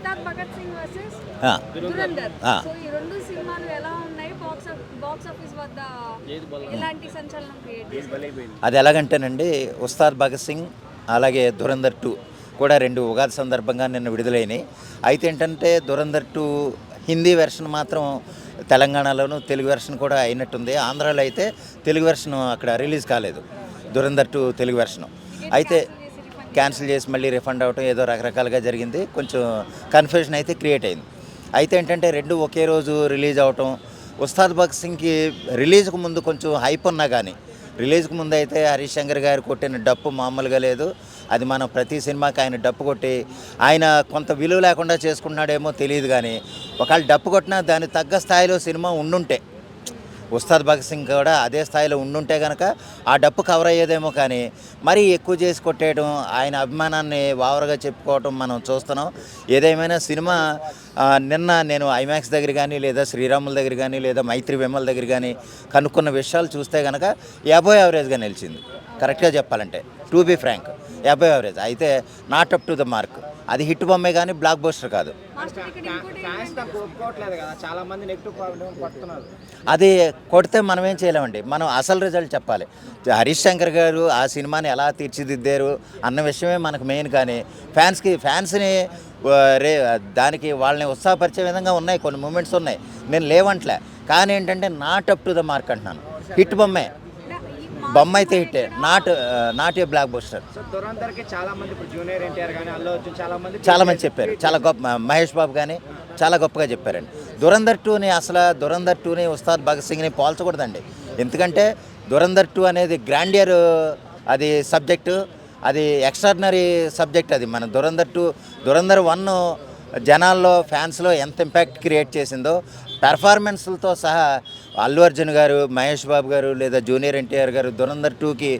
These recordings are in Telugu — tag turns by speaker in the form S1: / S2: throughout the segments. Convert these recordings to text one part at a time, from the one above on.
S1: ఉస్తాద్ భగత్ సింగ్ వర్సెస్
S2: ఆ,
S1: దురంధర్.
S2: ఆ.
S1: సో ఈ రెండు సినిమాలు ఎలా ఉన్నాయి? బాక్స్ ఆఫీస్ వద్ద ఎలాంటి సంచలనం క్రియేట్ చేశాయి?
S2: అది ఎలాగంటేనండి, ఉస్తాద్ భగత్ సింగ్ అలాగే దురంధర్ 2 కూడా రెండు ఉగాది సందర్భంగా నిన్న విడుదలైనవి. అయితే ఏంటంటే దురంధర్ 2 హిందీ వెర్షన్ మాత్రం తెలంగాణలోను, తెలుగు వెర్షన్ కూడా అయినట్టుంది. ఆంధ్రాలో అయితే తెలుగు వెర్షన్ అక్కడ రిలీజ్ కాలేదు, దురంధర్ 2 తెలుగు వెర్షను. అయితే క్యాన్సిల్ చేసి మళ్ళీ రిఫండ్ అవ్వటం ఏదో రకరకాలుగా జరిగింది. కొంచెం కన్ఫ్యూజన్ అయితే క్రియేట్ అయింది. అయితే ఏంటంటే రెండు ఒకే రోజు రిలీజ్ అవటం, ఉస్తాద్ భగత్ సింగ్కి రిలీజ్కి ముందు కొంచెం హైప్ ఉన్నా కానీ రిలీజ్కి ముందు అయితే హరీష్ శంకర్ గారు కొట్టిన డప్పు మామూలుగా లేదు. అది మనం ప్రతి సినిమాకి ఆయన డప్పు కొట్టి ఆయన కొంత విలువ లేకుండా చేసుకుంటున్నాడేమో తెలియదు. కానీ ఒకవేళ డప్పు కొట్టినా దాని తగ్గ స్థాయిలో సినిమా ఉండుంటే, ఉస్తాద్ భగత్ సింగ్ కూడా అదే స్థాయిలో ఉండుంటే కనుక ఆ డప్పు కవర్ అయ్యేదేమో. కానీ మరీ ఎక్కువ చేసి కొట్టేయడం, ఆయన అభిమానాన్ని ఓవర్గా చెప్పుకోవటం మనం చూస్తున్నాం. ఏదేమైనా సినిమా నిన్న నేను ఐమాక్స్ దగ్గర కానీ లేదా శ్రీరాముల దగ్గర కానీ లేదా మైత్రి విమల దగ్గర కానీ కనుక్కున్న విషయాలు చూస్తే కనుక అబోవ్ యావరేజ్గా నిలిచింది. కరెక్ట్గా చెప్పాలంటే, to be frank, above average. అయితే not up to the mark. అది హిట్ బొమ్మే కానీ బ్లాక్ బస్టర్ కాదు. అది కొడితే మనం ఏం చేయలేమండి, మనం అసలు రిజల్ట్ చెప్పాలి. హరీష్ శంకర్ గారు ఆ సినిమాని ఎలా తీర్చిదిద్దారు అన్న విషయమే మనకు మెయిన్. కానీ ఫ్యాన్స్ని దానికి వాళ్ళని ఉత్సాహపరిచే విధంగా ఉన్నాయి కొన్ని మూమెంట్స్ ఉన్నాయి, నేను లేవంట్లే. కానీ ఏంటంటే not up to the mark అంటున్నాను. హిట్ బొమ్మే, బొమ్మ అయితే hit, not a block buster. చాలా మంది చెప్పారు, చాలా గొప్ప. మహేష్ బాబు కానీ చాలా గొప్పగా చెప్పారండి. దురంధర్ 2ని ఉస్తాద్ భగత్ సింగ్ని పోల్చకూడదండి. ఎందుకంటే దురంధర్ 2 అనేది గ్రాండియర్, అది సబ్జెక్టు, అది ఎక్స్ట్రాడినరీ సబ్జెక్ట్. అది మన దురంధర్ 1 జనాల్లో, ఫ్యాన్స్లో ఎంత ఇంపాక్ట్ క్రియేట్ చేసిందో, పెర్ఫార్మెన్స్లతో సహా అల్లు అర్జున్ గారు, మహేష్ బాబు గారు లేదా జూనియర్ ఎన్టీఆర్ గారు దురంధర్ 2కి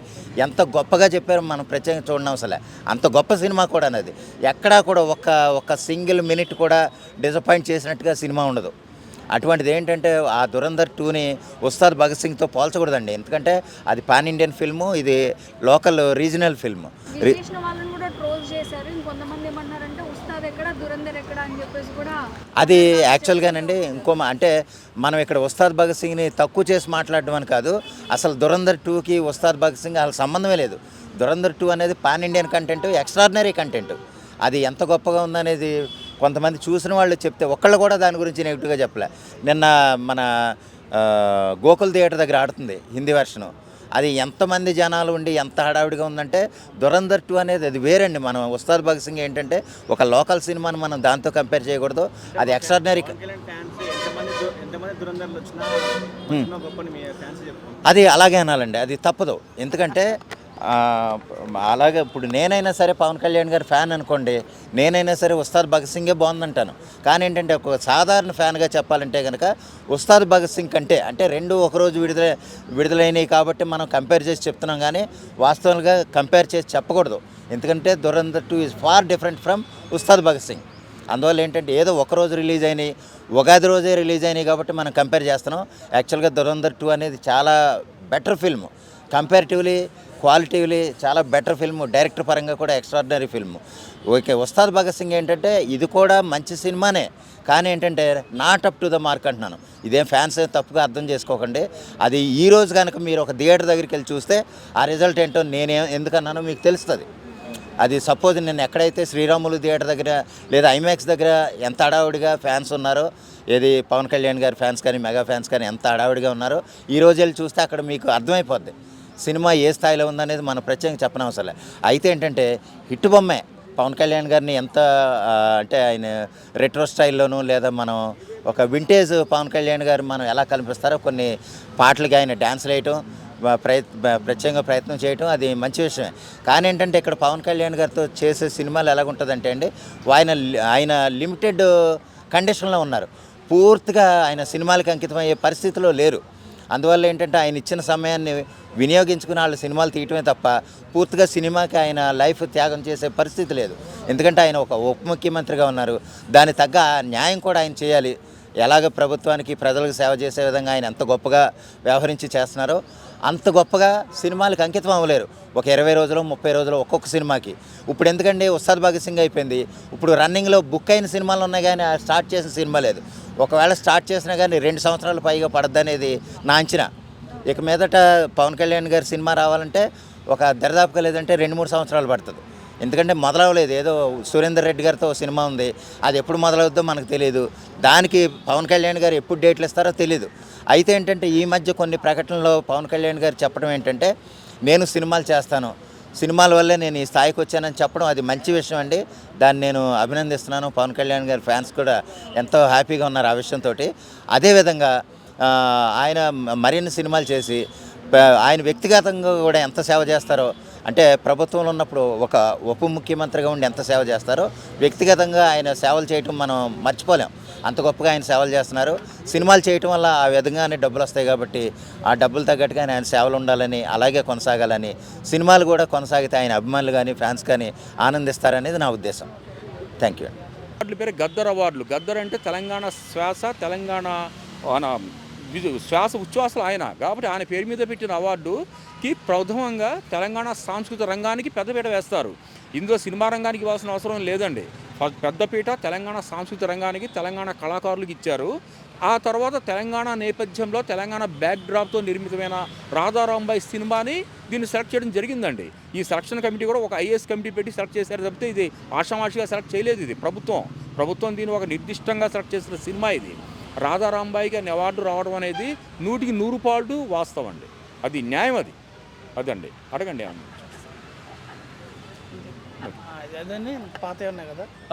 S2: ఎంత గొప్పగా చెప్పారో మనం ప్రత్యేకంగా చూడడం అసలే. అంత గొప్ప సినిమా కూడా అది. ఎక్కడా కూడా ఒక సింగిల్ మినిట్ కూడా డిసప్పాయింట్ చేసినట్టుగా సినిమా ఉండదు. అటువంటిది ఏంటంటే ఆ దురంధర్ 2ని ఉస్తాద్ భగత్ సింగ్తో పోల్చకూడదండి. ఎందుకంటే అది పాన్ ఇండియన్ ఫిల్ము, ఇది లోకల్ రీజనల్ ఫిల్మ్. అది యాక్చువల్గానండి అంటే మనం ఇక్కడ ఉస్తాద్ భగత్ సింగ్ని తక్కువ చేసి మాట్లాడడం అని కాదు, అసలు దురంధర్ 2కి ఉస్తాద్ భగత్ సింగ్ అసలు సంబంధమే లేదు. దురంధర్ 2 అనేది pan Indian content, extraordinary content. అది ఎంత గొప్పగా ఉందనేది కొంతమంది చూసిన వాళ్ళు చెప్తే ఒక్కళ్ళు కూడా దాని గురించి నెగిటివ్గా చెప్పలే. నిన్న మన గోకుల్ థియేటర్ దగ్గర ఆడుతుంది హిందీ వెర్షను. అది ఎంతమంది జనాలు ఉండి ఎంత హడావిడిగా ఉందంటే, దురంధర్ 2 అనేది అది వేరండి. మనం ఉస్తాద్ భగత్ సింగ్ ఏంటంటే ఒక లోకల్ సినిమాని మనం దాంతో కంపేర్ చేయకూడదు. అది ఎక్స్ట్రాడినరీ. అది అలాగే అనాలండి, అది తప్పదు. ఎందుకంటే అలాగే ఇప్పుడు నేనైనా సరే పవన్ కళ్యాణ్ గారి ఫ్యాన్ అనుకోండి, నేనైనా సరే ఉస్తాద్ భగత్ సింగే బాగుందంటాను. కానీ ఏంటంటే ఒక సాధారణ ఫ్యాన్గా చెప్పాలంటే కనుక ఉస్తాద్ భగత్ సింగ్ కంటే, అంటే రెండు ఒకరోజు విడుదలైనవి కాబట్టి మనం కంపేర్ చేసి చెప్తున్నాం. కానీ వాస్తవంగా కంపేర్ చేసి చెప్పకూడదు. ఎందుకంటే Dhurandhar 2 is far different from Ustaad Bhagat Singh. అందువల్ల ఏంటంటే ఏదో ఒకరోజు రిలీజ్ అయినాయి, ఉగాది రోజే రిలీజ్ అయినాయి కాబట్టి మనం కంపేర్ చేస్తున్నాం. యాక్చువల్గా దురంధర్ 2 అనేది చాలా బెటర్ ఫిల్మ్, కంపారిటివ్లీ క్వాలిటీవ్లీ చాలా బెటర్ ఫిల్మ్. డైరెక్టర్ పరంగా కూడా extraordinary film. Okay, Ustaad Bhagat Singh ఏంటంటే ఇది కూడా మంచి సినిమానే, కానీ ఏంటంటే not up to the mark అంటున్నాను. ఇదేం ఫ్యాన్స్ తప్పుగా అర్థం చేసుకోకండి. అది ఈరోజు కనుక మీరు ఒక థియేటర్ దగ్గరికి వెళ్ళి చూస్తే ఆ రిజల్ట్ ఏంటో ఎందుకన్నానో మీకు తెలుస్తుంది. అది సపోజ్ నేను ఎక్కడైతే శ్రీరాములు థియేటర్ దగ్గర లేదా ఐమాక్స్ దగ్గర ఎంత హడావుడిగా ఫ్యాన్స్ ఉన్నారో, ఏది పవన్ కళ్యాణ్ గారి ఫ్యాన్స్ కానీ మెగా ఫ్యాన్స్ కానీ ఎంత హడావుడిగా ఉన్నారో, ఈరోజు వెళ్ళి చూస్తే అక్కడ మీకు అర్థమైపోద్ది సినిమా ఏ స్థాయిలో ఉందనేది మనం ప్రత్యేకంగా చెప్పనవసరం. అయితే ఏంటంటే హిట్ బొమ్మే. పవన్ కళ్యాణ్ గారిని ఎంత అంటే ఆయన రెట్రో స్టైల్లోనూ లేదా మనం ఒక వింటేజ్ పవన్ కళ్యాణ్ గారు మనం ఎలా కనిపిస్తారో కొన్ని పాటలకి ఆయన డ్యాన్స్లు వేయటం, ప్రత్యేకంగా ప్రయత్నం చేయటం అది మంచి విషయమే. కానీ ఏంటంటే ఇక్కడ పవన్ కళ్యాణ్ గారితో చేసే సినిమాలు ఎలాగుంటుందంటే అండి, ఆయన లిమిటెడ్ కండిషన్లో ఉన్నారు. పూర్తిగా ఆయన సినిమాలకు అంకితం అయ్యే పరిస్థితిలో లేరు. అందువల్ల ఏంటంటే ఆయన ఇచ్చిన సమయాన్ని వినియోగించుకుని వాళ్ళ సినిమాలు తీయటమే తప్ప పూర్తిగా సినిమాకి ఆయన లైఫ్ త్యాగం చేసే పరిస్థితి లేదు. ఎందుకంటే ఆయన ఒక ఉప ముఖ్యమంత్రిగా ఉన్నారు, దాని తగ్గ న్యాయం కూడా ఆయన చేయాలి. ఎలాగ ప్రభుత్వానికి ప్రజలకు సేవ చేసే విధంగా ఆయన ఎంత గొప్పగా వ్యవహరించి చేస్తున్నారో అంత గొప్పగా సినిమాలకు అంకితం అవ్వలేరు. ఒక 20 రోజులు 30 రోజులు ఒక్కొక్క సినిమాకి. ఇప్పుడు ఎందుకంటే ఉస్తాద్ భగత్ సింగ్ అయిపోయింది, ఇప్పుడు రన్నింగ్లో బుక్ అయిన సినిమాలు ఉన్నాయి కానీ స్టార్ట్ చేసిన సినిమా లేదు. ఒకవేళ స్టార్ట్ చేసినా కానీ 2 సంవత్సరాలు పైగా పడద్దనేది నా అంచనా. ఇక మీదట పవన్ కళ్యాణ్ గారి సినిమా రావాలంటే ఒక దరిదాపుగా లేదంటే 2-3 సంవత్సరాలు పడుతుంది. ఎందుకంటే మొదలవలేదు. ఏదో సురేందర్ రెడ్డి గారితో సినిమా ఉంది, అది ఎప్పుడు మొదలవుద్దో మనకు తెలియదు. దానికి పవన్ కళ్యాణ్ గారు ఎప్పుడు డేట్లు ఇస్తారో తెలియదు. అయితే ఏంటంటే ఈ మధ్య కొన్ని ప్రకటనలో పవన్ కళ్యాణ్ గారు చెప్పడం ఏంటంటే, నేను సినిమాలు చేస్తాను, సినిమాల వల్లే నేను ఈ స్థాయికి వచ్చానని చెప్పడం అది మంచి విషయం అండి. దాన్ని నేను అభినందిస్తున్నాను. పవన్ కళ్యాణ్ గారి ఫ్యాన్స్ కూడా ఎంతో హ్యాపీగా ఉన్నారు ఆ విషయంతో. అదేవిధంగా ఆయన మరిన్ని సినిమాలు చేసి ఆయన వ్యక్తిగతంగా కూడా ఎంత సేవ చేస్తారో, అంటే ప్రభుత్వంలో ఉన్నప్పుడు ఒక ఉప ముఖ్యమంత్రిగా ఉండి ఎంత సేవ చేస్తారో వ్యక్తిగతంగా ఆయన సేవలు చేయటం మనం మర్చిపోలేం. అంత గొప్పగా ఆయన సేవలు చేస్తున్నారు. సినిమాలు చేయటం వల్ల ఆ విధంగానే డబ్బులు వస్తాయి కాబట్టి ఆ డబ్బులు తగ్గట్టుగా ఆయన సేవలు ఉండాలని, అలాగే కొనసాగాలని, సినిమాలు కూడా కొనసాగితే ఆయన అభిమానులు కానీ ఫ్యాన్స్ కానీ ఆనందిస్తారనేది నా ఉద్దేశం. Thank you.
S3: అవార్డుల పేరు గద్దర్ అవార్డులు. గద్దర్ అంటే తెలంగాణ శ్వాస, తెలంగాణ శ్వాస ఉచ్ఛ్వాసలు ఆయన కాబట్టి ఆయన పేరు మీద పెట్టిన అవార్డుకి ప్రథమంగా తెలంగాణ సాంస్కృతిక రంగానికి పెద్దపీట వేస్తారు. ఇందులో సినిమా రంగానికి ఇవ్వాల్సిన అవసరం లేదండి. పెద్దపీట తెలంగాణ సాంస్కృతిక రంగానికి, తెలంగాణ కళాకారులకు ఇచ్చారు. ఆ తర్వాత తెలంగాణ నేపథ్యంలో తెలంగాణ బ్యాక్డ్రాప్తో నిర్మితమైన రాధారాంబాయి సినిమాని దీన్ని సెలెక్ట్ చేయడం జరిగిందండి. ఈ సెలక్షన్ కమిటీ కూడా ఒక ఐఏఎస్ కమిటీ పెట్టి సెలెక్ట్ చేశారు తప్పితే ఇది ఆషామాషిగా సెలెక్ట్ చేయలేదు. ఇది ప్రభుత్వం దీన్ని ఒక నిర్దిష్టంగా సెలెక్ట్ చేసిన సినిమా ఇది. రాధారాంబాయికి అనే అవార్డు రావడం అనేది 100కి 100 పాళ్ళు వాస్తవం అండి. అది న్యాయం. అదండి. అడగండి ఏమన్నా.
S4: అదే పాత ఉన్నాయి కదా.